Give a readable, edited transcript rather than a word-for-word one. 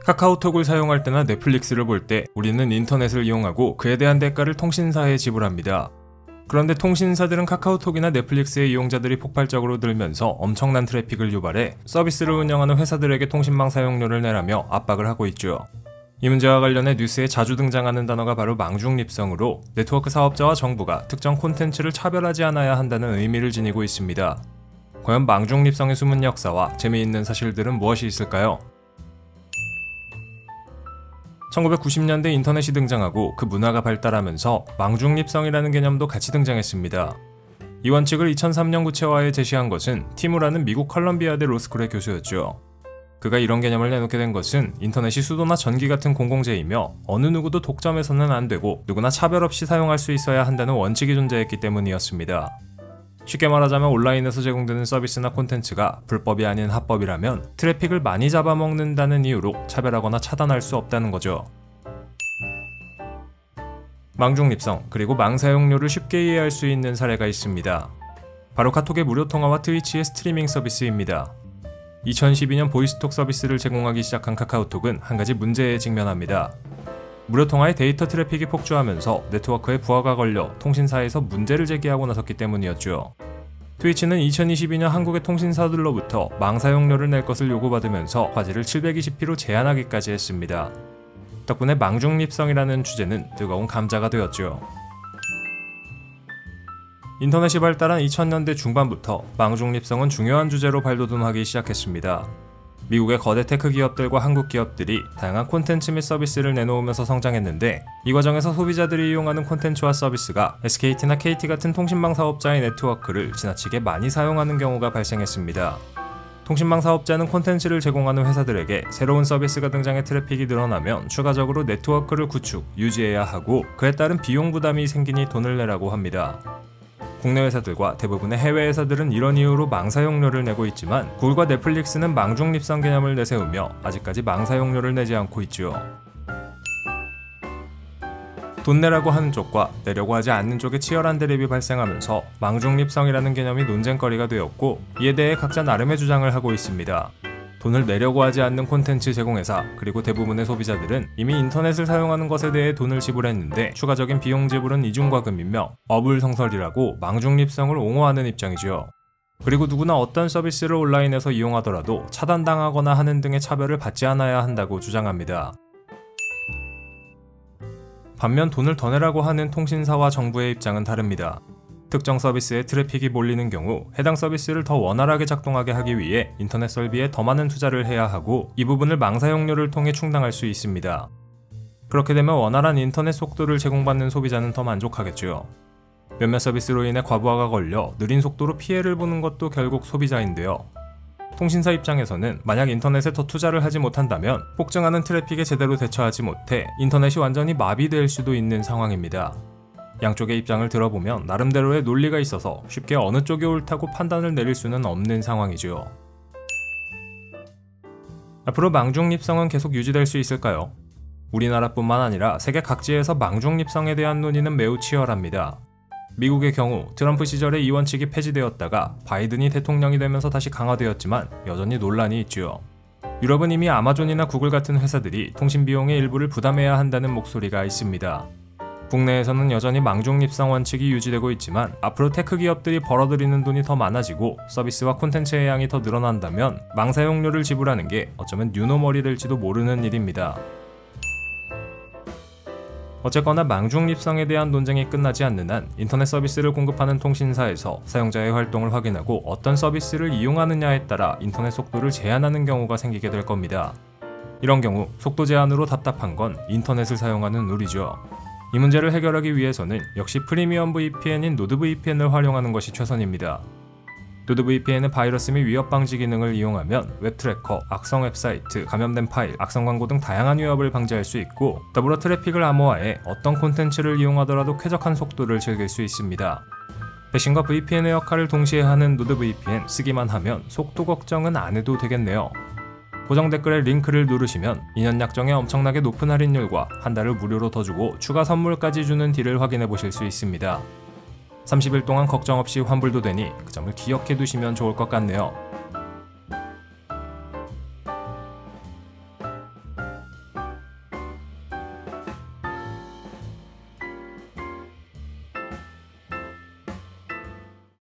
카카오톡을 사용할 때나 넷플릭스를 볼 때 우리는 인터넷을 이용하고 그에 대한 대가를 통신사에 지불합니다. 그런데 통신사들은 카카오톡이나 넷플릭스의 이용자들이 폭발적으로 늘면서 엄청난 트래픽을 유발해 서비스를 운영하는 회사들에게 통신망 사용료를 내라며 압박을 하고 있죠. 이 문제와 관련해 뉴스에 자주 등장하는 단어가 바로 망중립성으로 네트워크 사업자와 정부가 특정 콘텐츠를 차별하지 않아야 한다는 의미를 지니고 있습니다. 과연 망중립성의 숨은 역사와 재미있는 사실들은 무엇이 있을까요? 1990년대 인터넷이 등장하고 그 문화가 발달하면서 망중립성이라는 개념도 같이 등장했습니다. 이 원칙을 2003년 구체화에 제시한 것은 티무라는 미국 컬럼비아대 로스쿨의 교수였죠. 그가 이런 개념을 내놓게 된 것은 인터넷이 수도나 전기 같은 공공재이며 어느 누구도 독점해서는 안 되고 누구나 차별 없이 사용할 수 있어야 한다는 원칙이 존재했기 때문이었습니다. 쉽게 말하자면 온라인에서 제공되는 서비스나 콘텐츠가 불법이 아닌 합법이라면 트래픽을 많이 잡아먹는다는 이유로 차별하거나 차단할 수 없다는 거죠. 망중립성 그리고 망사용료를 쉽게 이해할 수 있는 사례가 있습니다. 바로 카톡의 무료 통화와 트위치의 스트리밍 서비스입니다. 2012년 보이스톡 서비스를 제공하기 시작한 카카오톡은 한 가지 문제에 직면합니다. 무료 통화의 데이터 트래픽이 폭주하면서 네트워크에 부하가 걸려 통신사에서 문제를 제기하고 나섰기 때문이었죠. 트위치는 2022년 한국의 통신사들로부터 망사용료를 낼 것을 요구받으면서 화질을 720p로 제한하기까지 했습니다. 덕분에 망중립성이라는 주제는 뜨거운 감자가 되었죠. 인터넷이 발달한 2000년대 중반부터 망중립성은 중요한 주제로 발돋움하기 시작했습니다. 미국의 거대 테크 기업들과 한국 기업들이 다양한 콘텐츠 및 서비스를 내놓으면서 성장했는데 이 과정에서 소비자들이 이용하는 콘텐츠와 서비스가 SKT나 KT 같은 통신망 사업자의 네트워크를 지나치게 많이 사용하는 경우가 발생했습니다. 통신망 사업자는 콘텐츠를 제공하는 회사들에게 새로운 서비스가 등장해 트래픽이 늘어나면 추가적으로 네트워크를 구축, 유지해야 하고 그에 따른 비용 부담이 생기니 돈을 내라고 합니다. 국내 회사들과 대부분의 해외 회사들은 이런 이유로 망사용료를 내고 있지만 구글과 넷플릭스는 망중립성 개념을 내세우며 아직까지 망사용료를 내지 않고 있죠. 돈 내라고 하는 쪽과 내려고 하지 않는 쪽의 치열한 대립이 발생하면서 망중립성이라는 개념이 논쟁거리가 되었고 이에 대해 각자 나름의 주장을 하고 있습니다. 돈을 내려고 하지 않는 콘텐츠 제공회사 그리고 대부분의 소비자들은 이미 인터넷을 사용하는 것에 대해 돈을 지불했는데 추가적인 비용 지불은 이중과금이며 어불성설이라고 망중립성을 옹호하는 입장이죠. 그리고 누구나 어떤 서비스를 온라인에서 이용하더라도 차단당하거나 하는 등의 차별을 받지 않아야 한다고 주장합니다. 반면 돈을 더 내라고 하는 통신사와 정부의 입장은 다릅니다. 특정 서비스에 트래픽이 몰리는 경우 해당 서비스를 더 원활하게 작동하게 하기 위해 인터넷 설비에 더 많은 투자를 해야 하고 이 부분을 망사용료를 통해 충당할 수 있습니다. 그렇게 되면 원활한 인터넷 속도를 제공받는 소비자는 더 만족하겠죠. 몇몇 서비스로 인해 과부하가 걸려 느린 속도로 피해를 보는 것도 결국 소비자인데요. 통신사 입장에서는 만약 인터넷에 더 투자를 하지 못한다면 폭증하는 트래픽에 제대로 대처하지 못해 인터넷이 완전히 마비될 수도 있는 상황입니다. 양쪽의 입장을 들어보면 나름대로의 논리가 있어서 쉽게 어느 쪽이 옳다고 판단을 내릴 수는 없는 상황이죠. 앞으로 망중립성은 계속 유지될 수 있을까요? 우리나라뿐만 아니라 세계 각지에서 망중립성에 대한 논의는 매우 치열합니다. 미국의 경우 트럼프 시절에 이 원칙이 폐지되었다가 바이든이 대통령이 되면서 다시 강화되었지만 여전히 논란이 있죠. 유럽은 이미 아마존이나 구글 같은 회사들이 통신 비용의 일부를 부담해야 한다는 목소리가 있습니다. 국내에서는 여전히 망중립성 원칙이 유지되고 있지만 앞으로 테크 기업들이 벌어들이는 돈이 더 많아지고 서비스와 콘텐츠의 양이 더 늘어난다면 망사용료를 지불하는 게 어쩌면 뉴노멀이 될지도 모르는 일입니다. 어쨌거나 망중립성에 대한 논쟁이 끝나지 않는 한 인터넷 서비스를 공급하는 통신사에서 사용자의 활동을 확인하고 어떤 서비스를 이용하느냐에 따라 인터넷 속도를 제한하는 경우가 생기게 될 겁니다. 이런 경우 속도 제한으로 답답한 건 인터넷을 사용하는 우리죠. 이 문제를 해결하기 위해서는 역시 프리미엄 VPN인 노드VPN을 활용하는 것이 최선입니다. 노드VPN은 바이러스 및 위협 방지 기능을 이용하면 웹트래커, 악성 웹사이트, 감염된 파일, 악성 광고 등 다양한 위협을 방지할 수 있고 더불어 트래픽을 암호화해 어떤 콘텐츠를 이용하더라도 쾌적한 속도를 즐길 수 있습니다. 배신과 VPN의 역할을 동시에 하는 노드VPN 쓰기만 하면 속도 걱정은 안 해도 되겠네요. 고정 댓글에 링크를 누르시면 2년 약정에 엄청나게 높은 할인율과 한 달을 무료로 더 주고 추가 선물까지 주는 딜을 확인해 보실 수 있습니다. 30일 동안 걱정 없이 환불도 되니 그 점을 기억해 두시면 좋을 것 같네요.